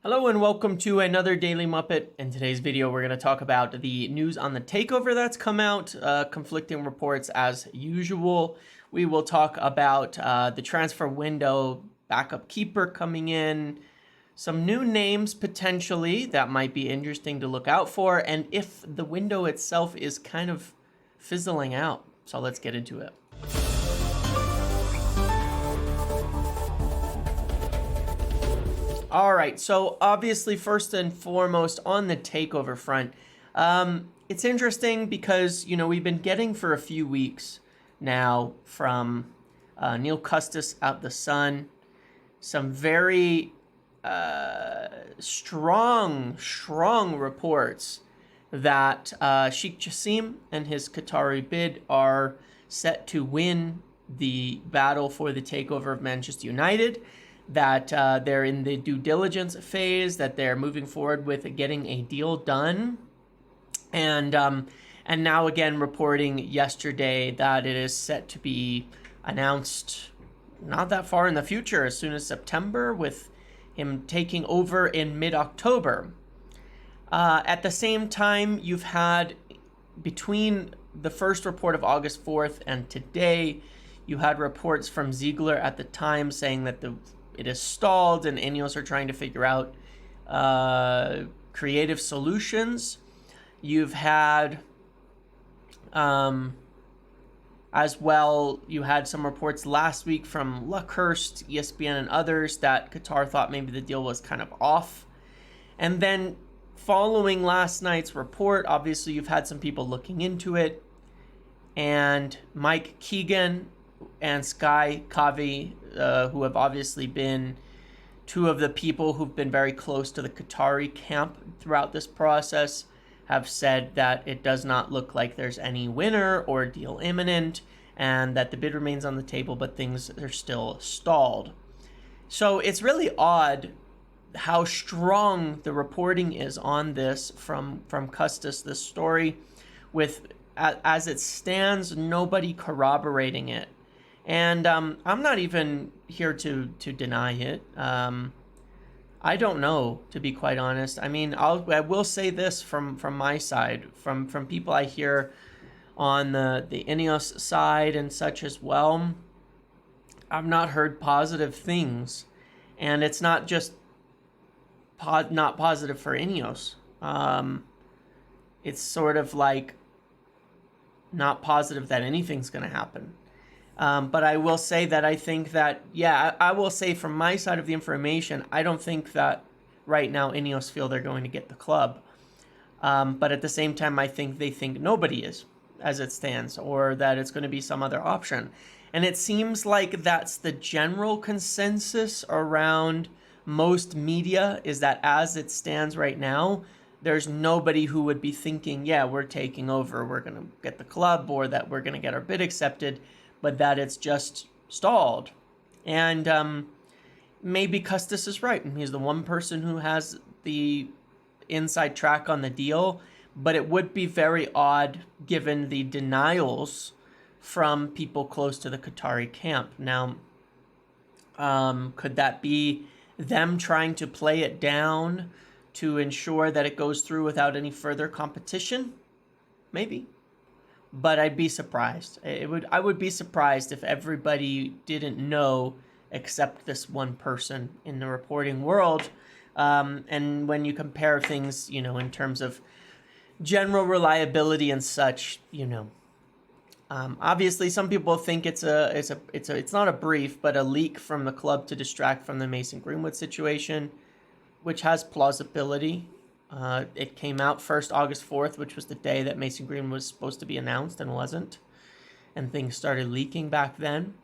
Hello and welcome to another Daily Muppet. In today's video, we're going to talk about the news on the takeover that's come out, conflicting reports as usual. We will talk about the transfer window, backup keeper coming in, some new names potentially that might be interesting to look out for, and if the window itself is kind of fizzling out. So let's get into it. All right, so obviously, first and foremost, on the takeover front, it's interesting because, we've been getting for a few weeks now from Neil Custis out the Sun some very strong reports that Sheikh Jassim and his Qatari bid are set to win the battle for the takeover of Manchester United, that they're in the due diligence phase, that they're moving forward with getting a deal done. And now again reporting yesterday that it is set to be announced not that far in the future, as soon as September, with him taking over in mid-October. At the same time, you've had, between the first report of August 4th and today, you had reports from Ziegler at the time saying that it is stalled and Ineos are trying to figure out creative solutions. You've had, as well, you had some reports last week from Luckhurst, ESPN, and others that Qatar thought maybe the deal was kind of off. And then following last night's report, obviously you've had some people looking into it. And Mike Keegan and Sky Kavi, who have obviously been two of the people who've been very close to the Qatari camp throughout this process, have said that it does not look like there's any winner or deal imminent, and that the bid remains on the table, but things are still stalled. So it's really odd how strong the reporting is on this from Custis, this story, with, as it stands, nobody corroborating it. And I'm not even here to deny it. I don't know, to be quite honest. I mean, I will say this from my side, from people I hear on the Ineos side and such as well. I've not heard positive things, and it's not just not positive for Ineos. It's sort of like not positive that anything's going to happen. But I will say that I think that, I will say from my side of the information, I don't think that right now Ineos feel they're going to get the club. But at the same time, I think they think nobody is, as it stands, or that it's going to be some other option. And it seems like that's the general consensus around most media, is that as it stands right now, there's nobody who would be thinking, we're taking over, we're going to get the club, or that we're going to get our bid accepted, but that it's just stalled. And maybe Custis is right, and he's the one person who has the inside track on the deal, but it would be very odd given the denials from people close to the Qatari camp. Now, could that be them trying to play it down to ensure that it goes through without any further competition? Maybe. But I'd be surprised. I would be surprised if everybody didn't know except this one person in the reporting world. And when you compare things, in terms of general reliability and such, obviously some people think it's not a brief, but a leak from the club to distract from the Mason Greenwood situation, which has plausibility. It came out first August 4th, which was the day that Mason Greenwood was supposed to be announced and wasn't. And things started leaking back then.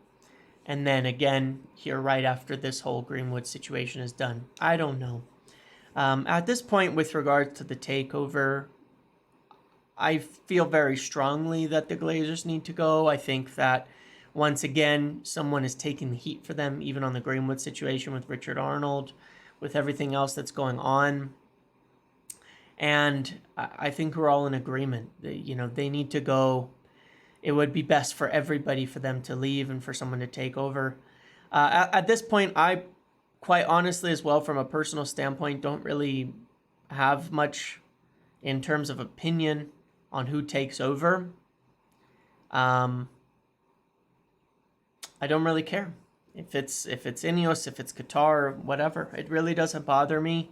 And then again, here right after this whole Greenwood situation is done. I don't know. At this point, with regards to the takeover, I feel very strongly that the Glazers need to go. I think that, once again, someone is taking the heat for them, even on the Greenwood situation with Richard Arnold, with everything else that's going on. And I think we're all in agreement that, they need to go. It would be best for everybody for them to leave and for someone to take over. At this point, I quite honestly, as well, from a personal standpoint, don't really have much in terms of opinion on who takes over. I don't really care if it's Ineos, if it's Qatar, whatever. It really doesn't bother me.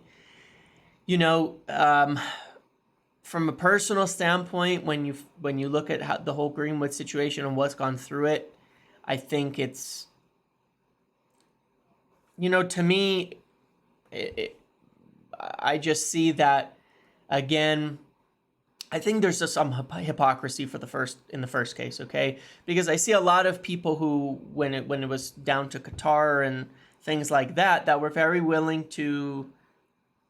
From a personal standpoint, when you look at how the whole Greenwood situation and what's gone through it, I think it's, to me, I just see that, again, I think there's just some hypocrisy in the first case, okay? Because I see a lot of people who, when it was down to Qatar and things like that, that were very willing to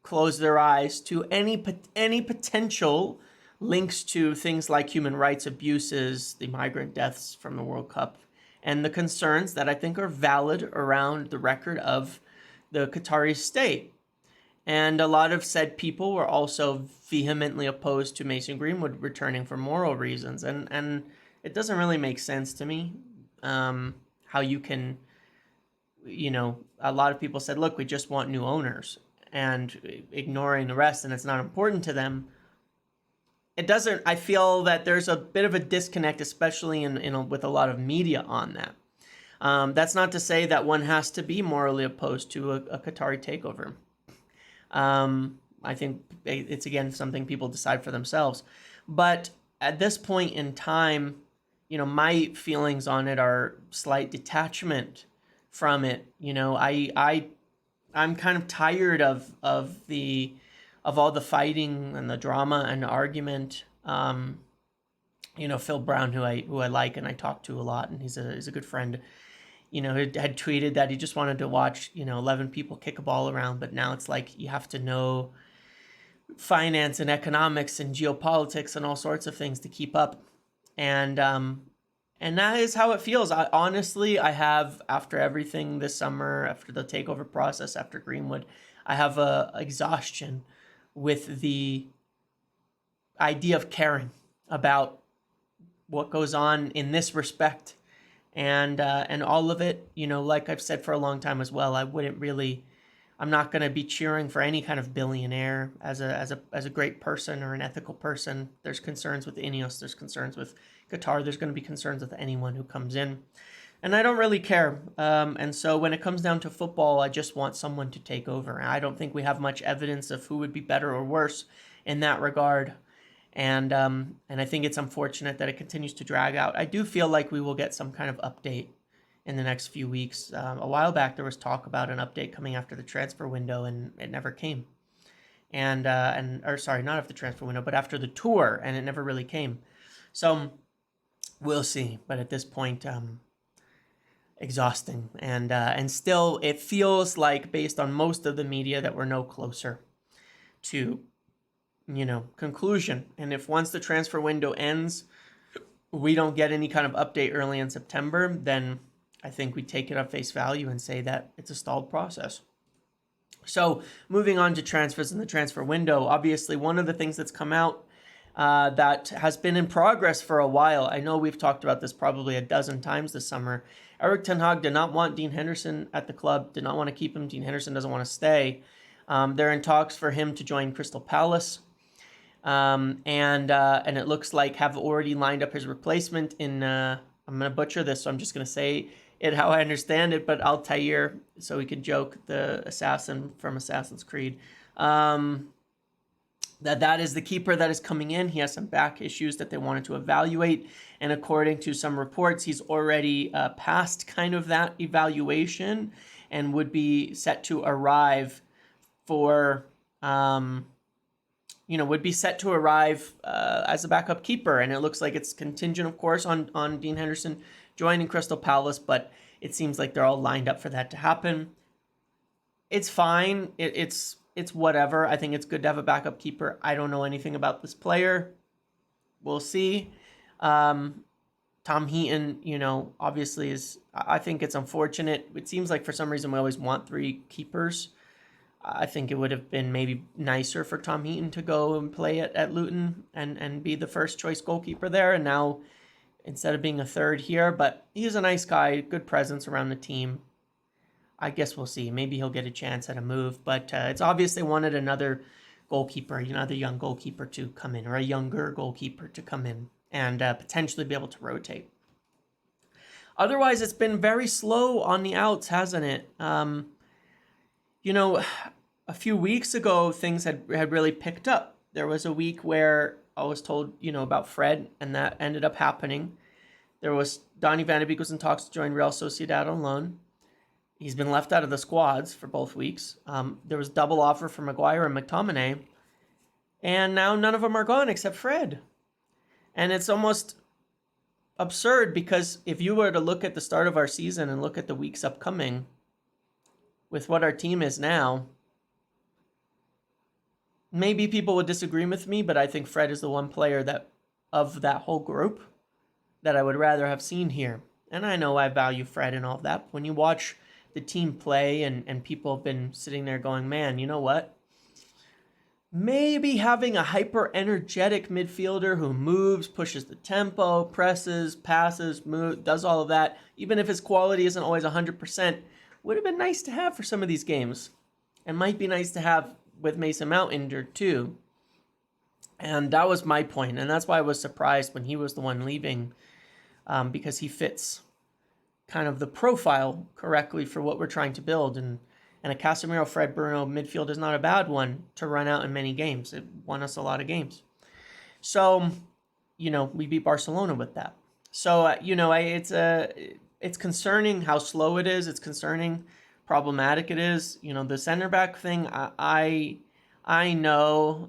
close their eyes to any potential links to things like human rights abuses, the migrant deaths from the World Cup, and the concerns that I think are valid around the record of the Qatari state. And a lot of said people were also vehemently opposed to Mason Greenwood returning for moral reasons. And it doesn't really make sense to me how you can, a lot of people said, look, we just want new owners, and ignoring the rest, and it's not important to them. It doesn't, I feel that there's a bit of a disconnect, especially with a lot of media on that. That's not to say that one has to be morally opposed to a Qatari takeover. I think it's, again, something people decide for themselves. But at this point in time, my feelings on it are slight detachment from it. I'm kind of tired of all the fighting and the drama and the argument. Phil Brown, who I like and I talk to a lot, and he's a good friend, had tweeted that he just wanted to watch 11 people kick a ball around, but now it's like you have to know finance and economics and geopolitics and all sorts of things to keep up, and that is how it feels. I have, after everything this summer, after the takeover process, after Greenwood, I have a exhaustion with the idea of caring about what goes on in this respect, and all of it. Like I've said for a long time as well, I'm not going to be cheering for any kind of billionaire as a great person or an ethical person. There's concerns with Ineos, there's concerns with Qatar, there's going to be concerns with anyone who comes in, and I don't really care. And so when it comes down to football, I just want someone to take over. I don't think we have much evidence of who would be better or worse in that regard. And I think it's unfortunate that it continues to drag out. I do feel like we will get some kind of update in the next few weeks. A while back, there was talk about an update coming after the transfer window, and it never came. Sorry, not after the transfer window, but after the tour, and it never really came. So we'll see. But at this point, exhausting, and still, it feels like, based on most of the media, that we're no closer to conclusion. And if once the transfer window ends, we don't get any kind of update early in September, then I think we take it at face value and say that it's a stalled process. So moving on to transfers in the transfer window, obviously one of the things that's come out that has been in progress for a while, I know we've talked about this probably a dozen times this summer, Erik ten Hag did not want Dean Henderson at the club, did not want to keep him. Dean Henderson doesn't want to stay. They're in talks for him to join Crystal Palace. And it looks like have already lined up his replacement in, I'm going to butcher this, so I'm just going to say it how I understand it, but Altair, so we could joke, the assassin from Assassin's Creed, that is the keeper that is coming in. He has some back issues that they wanted to evaluate, and according to some reports, he's already passed kind of that evaluation and would be set to arrive as a backup keeper. And it looks like it's contingent, of course, on Dean Henderson joining Crystal Palace, but it seems like they're all lined up for that to happen. It's fine. It's whatever. I think it's good to have a backup keeper. I don't know anything about this player. We'll see. Tom Heaton, obviously I think it's unfortunate. It seems like for some reason we always want three keepers. I think it would have been maybe nicer for Tom Heaton to go and play at Luton and be the first choice goalkeeper there. And now, instead of being a third here, but he's a nice guy, good presence around the team. I guess we'll see. Maybe he'll get a chance at a move, but it's obvious they wanted another goalkeeper, another young goalkeeper to come in, or a younger goalkeeper to come in and potentially be able to rotate. Otherwise, it's been very slow on the outs, hasn't it? You know, a few weeks ago, things had really picked up. There was a week where I was told, about Fred, and that ended up happening. There was Donny van de Beek was in talks to join Real Sociedad on loan. He's been left out of the squads for both weeks. There was double offer for Maguire and McTominay. And now none of them are gone except Fred. And it's almost absurd because if you were to look at the start of our season and look at the weeks upcoming, with what our team is now, maybe people would disagree with me, but I think Fred is the one player that, of that whole group, that I would rather have seen here. And I know I value Fred and all of that. But when you watch the team play and people have been sitting there going, man, you know what? Maybe having a hyper-energetic midfielder who moves, pushes the tempo, presses, passes, does all of that, even if his quality isn't always 100%, would have been nice to have for some of these games. And might be nice to have with Mason Mount injured too. And that was my point. And that's why I was surprised when he was the one leaving, because he fits kind of the profile correctly for what we're trying to build. And a Casemiro, Fred, Bruno midfield is not a bad one to run out in many games. It won us a lot of games. So, we beat Barcelona with that. So, it's concerning how slow it is. It's concerning, problematic it is. The center back thing, I know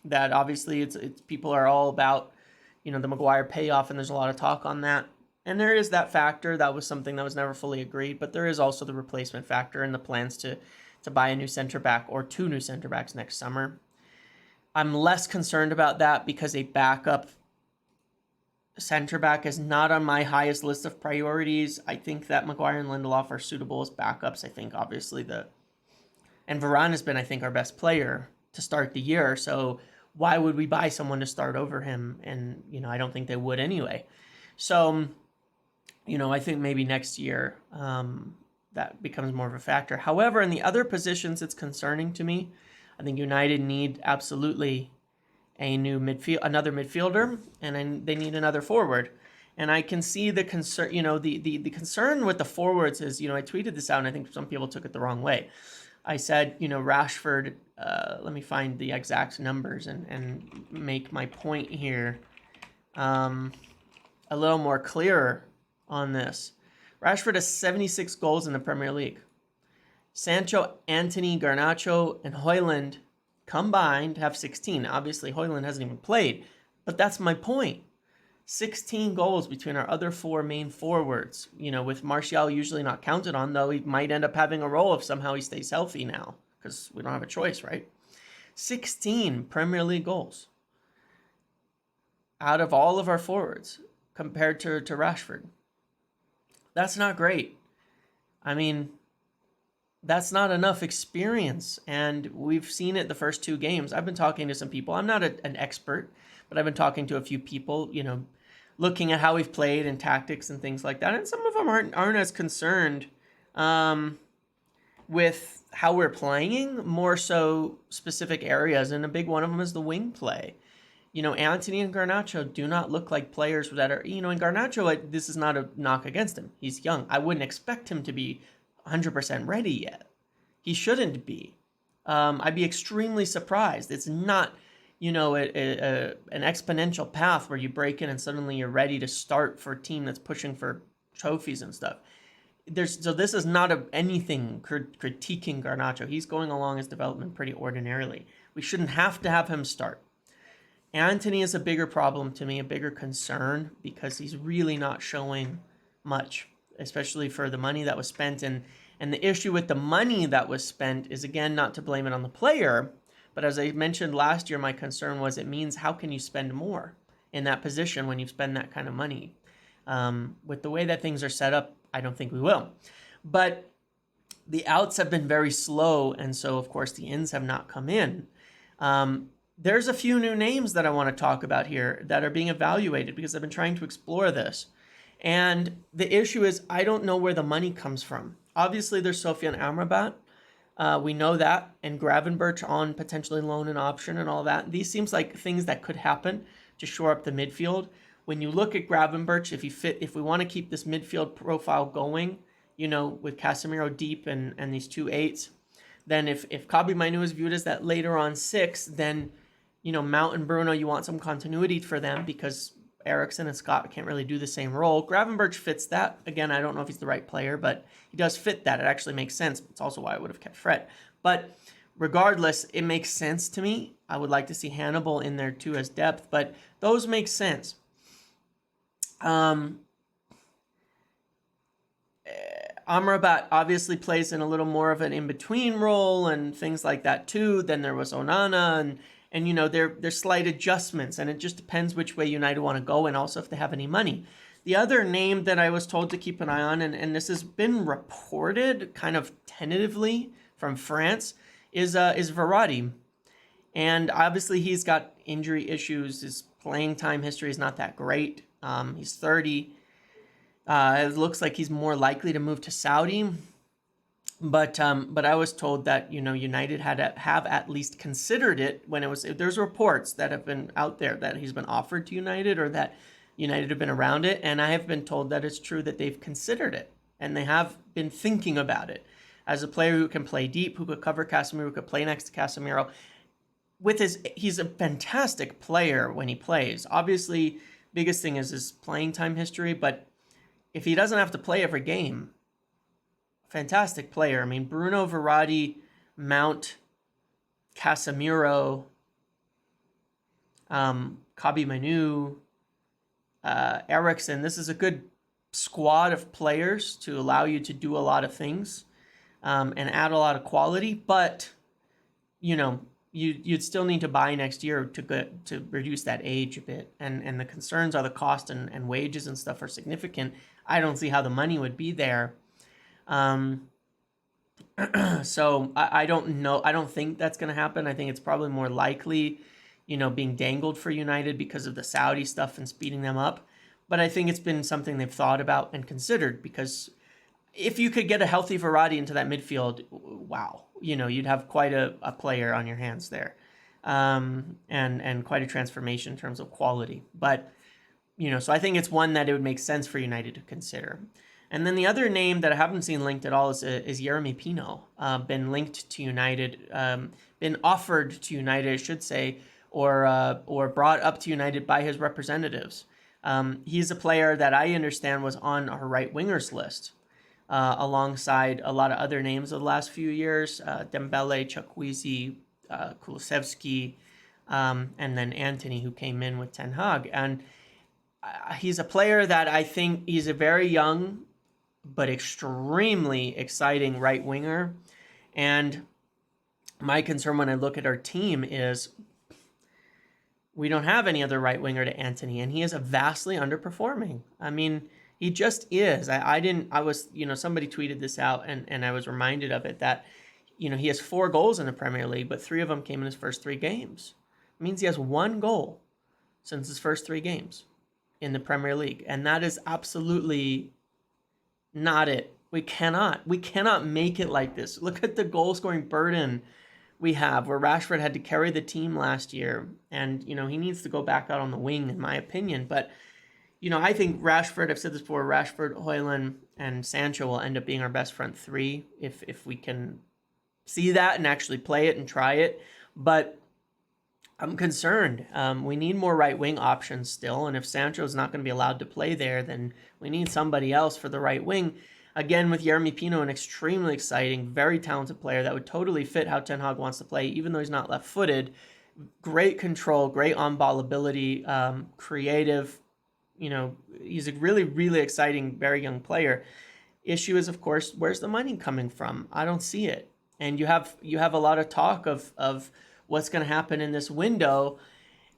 that obviously it's people are all about, the Maguire payoff, and there's a lot of talk on that. And there is that factor. That was something that was never fully agreed. But there is also the replacement factor and the plans to buy a new center back or 2 new center backs next summer. I'm less concerned about that because a backup center back is not on my highest list of priorities. I think that Maguire and Lindelof are suitable as backups. I think obviously and Varane has been, I think, our best player to start the year. So why would we buy someone to start over him? And, I don't think they would anyway. So, I think maybe next year that becomes more of a factor. However, in the other positions, it's concerning to me. I think United need absolutely another midfielder, and then they need another forward. And I can see the concern, the concern with the forwards is, I tweeted this out and I think some people took it the wrong way. I said, Rashford, let me find the exact numbers and make my point here a little more clearer on this. Rashford has 76 goals in the Premier League. Sancho, Antony, Garnacho, and Højlund combined have 16. Obviously, Højlund hasn't even played, but that's my point. 16 goals between our other 4 main forwards. With Martial usually not counted on, though he might end up having a role if somehow he stays healthy now, because we don't have a choice, right? 16 Premier League goals out of all of our forwards compared to Rashford. That's not great. I mean, that's not enough experience, and we've seen it the first 2 games. I've been talking to some people. I'm not an expert, but I've been talking to a few people, looking at how we've played and tactics and things like that. And some of them aren't as concerned with how we're playing, more so specific areas. And a big one of them is the wing play. Antony and Garnacho do not look like players that are, and Garnacho, this is not a knock against him. He's young. I wouldn't expect him to be 100% ready yet. He shouldn't be. I'd be extremely surprised. It's not, an exponential path where you break in and suddenly you're ready to start for a team that's pushing for trophies and stuff. So this is not anything critiquing Garnacho. He's going along his development pretty ordinarily. We shouldn't have to have him start. Antony is a bigger problem to me, a bigger concern, because he's really not showing much, especially for the money that was spent. And the issue with the money that was spent is, again, not to blame it on the player, but as I mentioned last year, my concern was it means how can you spend more in that position when you spend that kind of money? With the way that things are set up, I don't think we will. But the outs have been very slow, and so, of course, the ins have not come in. There's a few new names that I want to talk about here that are being evaluated because I've been trying to explore this. And the issue is, I don't know where the money comes from. Obviously, there's Sofian Amrabat. We know that, and Gravenberch on potentially loan and option and all that. These seems like things that could happen to shore up the midfield. When you look at Gravenberch, if we want to keep this midfield profile going, with Casemiro deep and these 2 8s, then if Kabi Mainu is viewed as that later on 6, then Mount and Bruno, you want some continuity for them because Eriksen and Scott can't really do the same role. Gravenberch fits that. Again, I don't know if he's the right player, but he does fit that. It actually makes sense. It's also why I would have kept Fred. But regardless, it makes sense to me. I would like to see Hannibal in there too as depth, but those make sense. Amrabat obviously plays in a little more of an in-between role and things like that too. Then there was Onana and there's slight adjustments, and it just depends which way United want to go and also if they have any money. The other name that I was told to keep an eye on, and this has been reported kind of tentatively from France, is Verratti. And obviously he's got injury issues. His playing time history is not that great. He's 30. It looks like he's more likely to move to Saudi. But I was told that United have at least considered it when it was. There's reports that have been out there that he's been offered to United or that United have been around it, and I have been told that it's true that they've considered it and they have been thinking about it as a player who can play deep, who could cover Casemiro, who could play next to Casemiro. He's a fantastic player when he plays. Obviously, biggest thing is his playing time history, but if he doesn't have to play every game. Fantastic player. I mean, Bruno, Verratti, Mount, Casemiro, Kabi Manu, Eriksen. This is a good squad of players to allow you to do a lot of things and add a lot of quality. But, you'd still need to buy next year to reduce that age a bit. And the concerns are the cost and wages and stuff are significant. I don't see how the money would be there. So I don't know. I don't think that's going to happen. I think it's probably more likely, being dangled for United because of the Saudi stuff and speeding them up. But I think it's been something they've thought about and considered, because if you could get a healthy Verratti into that midfield, wow, you'd have quite a player on your hands there, and quite a transformation in terms of quality. But, so I think it's one that it would make sense for United to consider. And then the other name that I haven't seen linked at all is Yeremy Pino. Been linked to United, been offered to United, I should say, or brought up to United by his representatives. He's a player that I understand was on our right wingers list, alongside a lot of other names of the last few years, Dembele, Chukwueze, Kulusevski, and then Antony, who came in with Ten Hag. And he's a player that I think he's a very young but extremely exciting right winger. And my concern when I look at our team is we don't have any other right winger to Antony, and he is vastly underperforming. I mean, he just is. Somebody tweeted this out, and I was reminded of it, that, he has 4 goals in the Premier League, but 3 of them came in his first 3 games. It means he has 1 goal since his first 3 games in the Premier League. And that is absolutely not it. We cannot make it like this. Look at the goal scoring burden we have, where Rashford had to carry the team last year. And, he needs to go back out on the wing, in my opinion. But, I think Rashford, I've said this before, Rashford, Højlund, and Sancho will end up being our best front 3 if we can see that and actually play it and try it. But I'm concerned. We need more right wing options still. And if Sancho's not going to be allowed to play there, then we need somebody else for the right wing. Again, with Yeremy Pino, an extremely exciting, very talented player that would totally fit how Ten Hag wants to play, even though he's not left-footed. Great control, great on-ball ability, creative. He's a really, really exciting, very young player. Issue is, of course, where's the money coming from? I don't see it. And you have a lot of talk of what's going to happen in this window.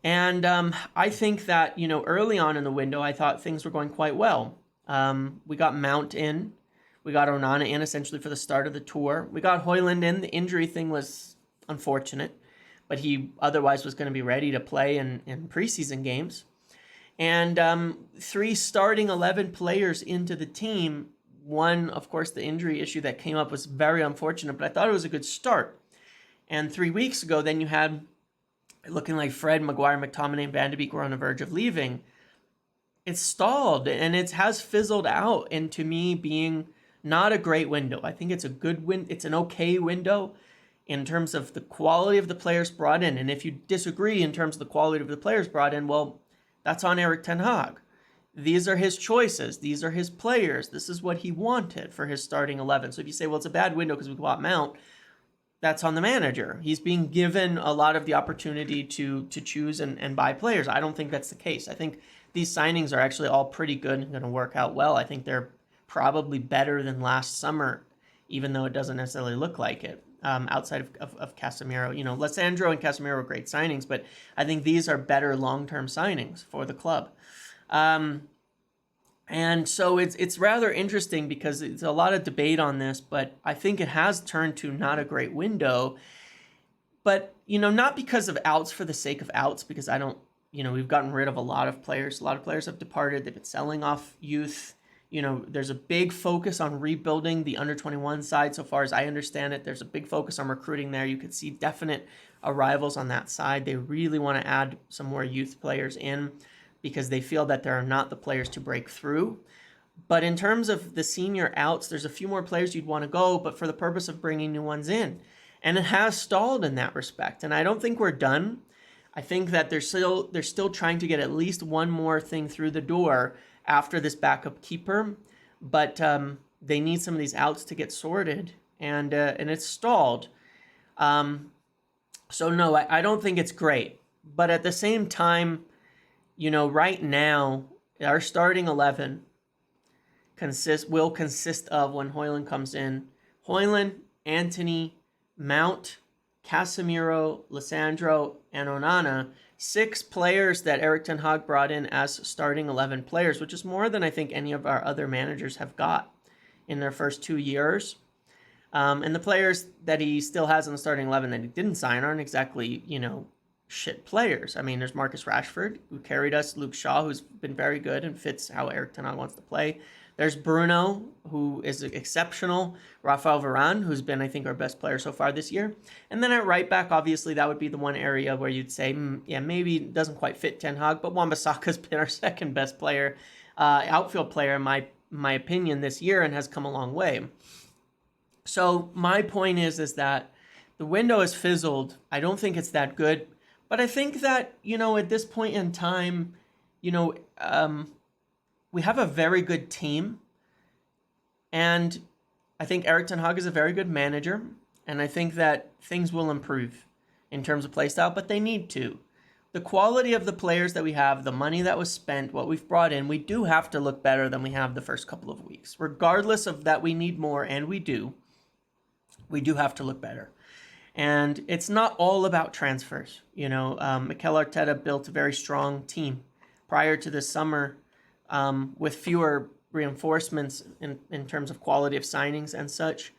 And I think that, early on in the window, I thought things were going quite well. We got Mount in. We got Onana in essentially for the start of the tour. We got Højlund in. The injury thing was unfortunate, but he otherwise was going to be ready to play in preseason games. And 3 starting 11 players into the team. One, of course, the injury issue that came up was very unfortunate, but I thought it was a good start. And 3 weeks ago, then you had looking like Fred, Maguire, McTominay, and Van de Beek were on the verge of leaving. It's stalled, and it has fizzled out into me being not a great window. I think it's a good it's an okay window in terms of the quality of the players brought in. And if you disagree in terms of the quality of the players brought in, well, that's on Erik ten Hag. These are his choices. These are his players. This is what he wanted for his starting 11. So if you say, well, it's a bad window because we bought Mount, that's on the manager. He's being given a lot of the opportunity to choose and buy players. I don't think that's the case. I think these signings are actually all pretty good and going to work out well. I think they're probably better than last summer, even though it doesn't necessarily look like it. Outside of Casemiro, Lissandro and Casemiro are great signings, but I think these are better long-term signings for the club. And so it's rather interesting because it's a lot of debate on this, but I think it has turned to not a great window. But, not because of outs for the sake of outs, because I don't, we've gotten rid of a lot of players. A lot of players have departed. They've been selling off youth. There's a big focus on rebuilding the under-21 side. So far as I understand it, there's a big focus on recruiting there. You could see definite arrivals on that side. They really want to add some more youth players in because they feel that there are not the players to break through. But in terms of the senior outs, there's a few more players you'd want to go, but for the purpose of bringing new ones in. And it has stalled in that respect. And I don't think we're done. I think that they're still trying to get at least one more thing through the door after this backup keeper, but they need some of these outs to get sorted, and it's stalled. So no, I don't think it's great. But at the same time, right now, our starting 11 will consist of, when Højlund comes in, Højlund, Antony, Mount, Casemiro, Lissandro, and Onana. 6 players that Erik ten Hag brought in as starting 11 players, which is more than I think any of our other managers have got in their first 2 years. And the players that he still has in the starting 11 that he didn't sign aren't exactly, shit players. I mean, there's Marcus Rashford, who carried us, Luke Shaw, who's been very good and fits how Erik ten Hag wants to play. There's Bruno, who is exceptional. Rafael Varane, who's been, I think, our best player so far this year. And then at right back, obviously, that would be the one area where you'd say, maybe it doesn't quite fit Ten Hag, but Wan-Bissaka's been our second best player, outfield player, in my opinion, this year, and has come a long way. So my point is that the window is fizzled. I don't think it's that good. But I think that, at this point in time, we have a very good team, and I think Erik ten Hag is a very good manager, and I think that things will improve in terms of play style, but they need to. The quality of the players that we have, the money that was spent, what we've brought in, we do have to look better than we have the first couple of weeks. Regardless of that, we need more, and we do have to look better. And it's not all about transfers. Mikel Arteta built a very strong team prior to this summer, with fewer reinforcements in terms of quality of signings and such.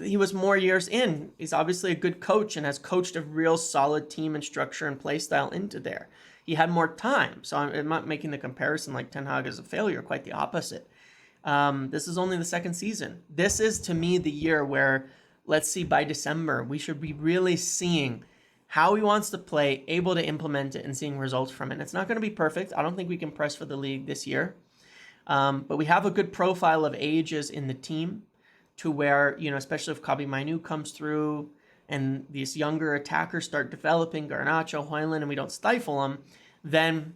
He was more years in. He's obviously a good coach and has coached a real solid team and structure and play style into there. He had more time. So I'm not making the comparison like Ten Hag is a failure, quite the opposite. This is only the second season. This is, to me, the year where, let's see, by December, we should be really seeing how he wants to play, able to implement it, and seeing results from it. It's not going to be perfect. I don't think we can press for the league this year. But we have a good profile of ages in the team to where, especially if Kobbie Mainoo comes through and these younger attackers start developing, Garnacho, Højlund, and we don't stifle them, then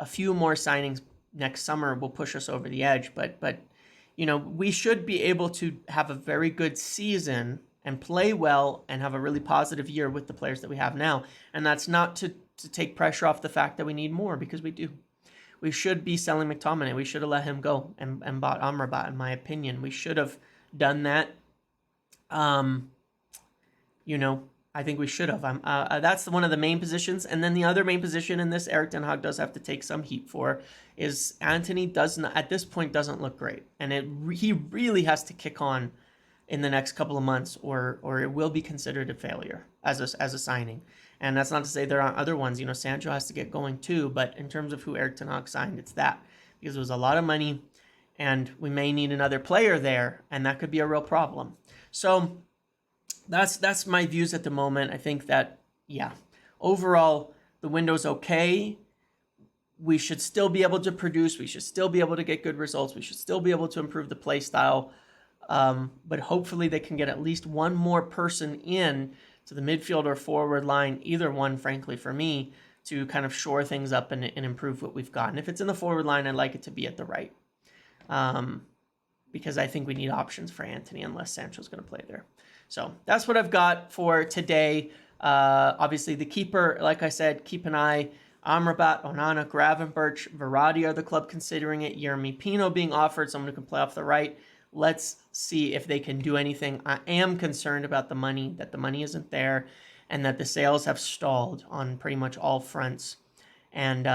a few more signings next summer will push us over the edge. But we should be able to have a very good season and play well and have a really positive year with the players that we have now. And that's not to take pressure off the fact that we need more, because we do. We should be selling McTominay. We should have let him go and bought Amrabat, in my opinion. We should have done that. I think we should have. That's one of the main positions. And then the other main position in this, Erik ten Hag does have to take some heat for, is Antony at this point doesn't look great. And he really has to kick on in the next couple of months, or it will be considered a failure as a signing. And that's not to say there aren't other ones. You know, Sancho has to get going too, but in terms of who Erik ten Hag signed, it's that, because it was a lot of money, and we may need another player there, and that could be a real problem. So that's my views at the moment. I think that, yeah, overall the window's okay. We should still be able to produce. We should still be able to get good results. We should still be able to improve the play style. But hopefully they can get at least one more person in to the midfield or forward line, either one, frankly, for me, to kind of shore things up and improve what we've got. And if it's in the forward line, I'd like it to be at the right. Because I think we need options for Antony unless Sancho's going to play there. So that's what I've got for today. Obviously, the keeper, like I said, keep an eye. Amrabat, Onana, Gravenberch, Verratti are the club considering it. Yeremy Pino being offered, someone who can play off the right. Let's see if they can do anything. I am concerned about the money, that the money isn't there, and that the sales have stalled on pretty much all fronts. And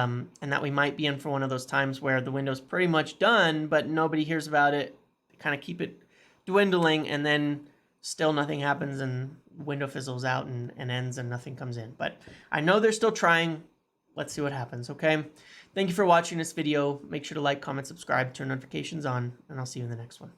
that we might be in for one of those times where the window's pretty much done, but nobody hears about it. They kind of keep it dwindling, and then still nothing happens, and the window fizzles out and ends, and nothing comes in. But I know they're still trying. Let's see what happens, okay? Thank you for watching this video. Make sure to like, comment, subscribe, turn notifications on, and I'll see you in the next one.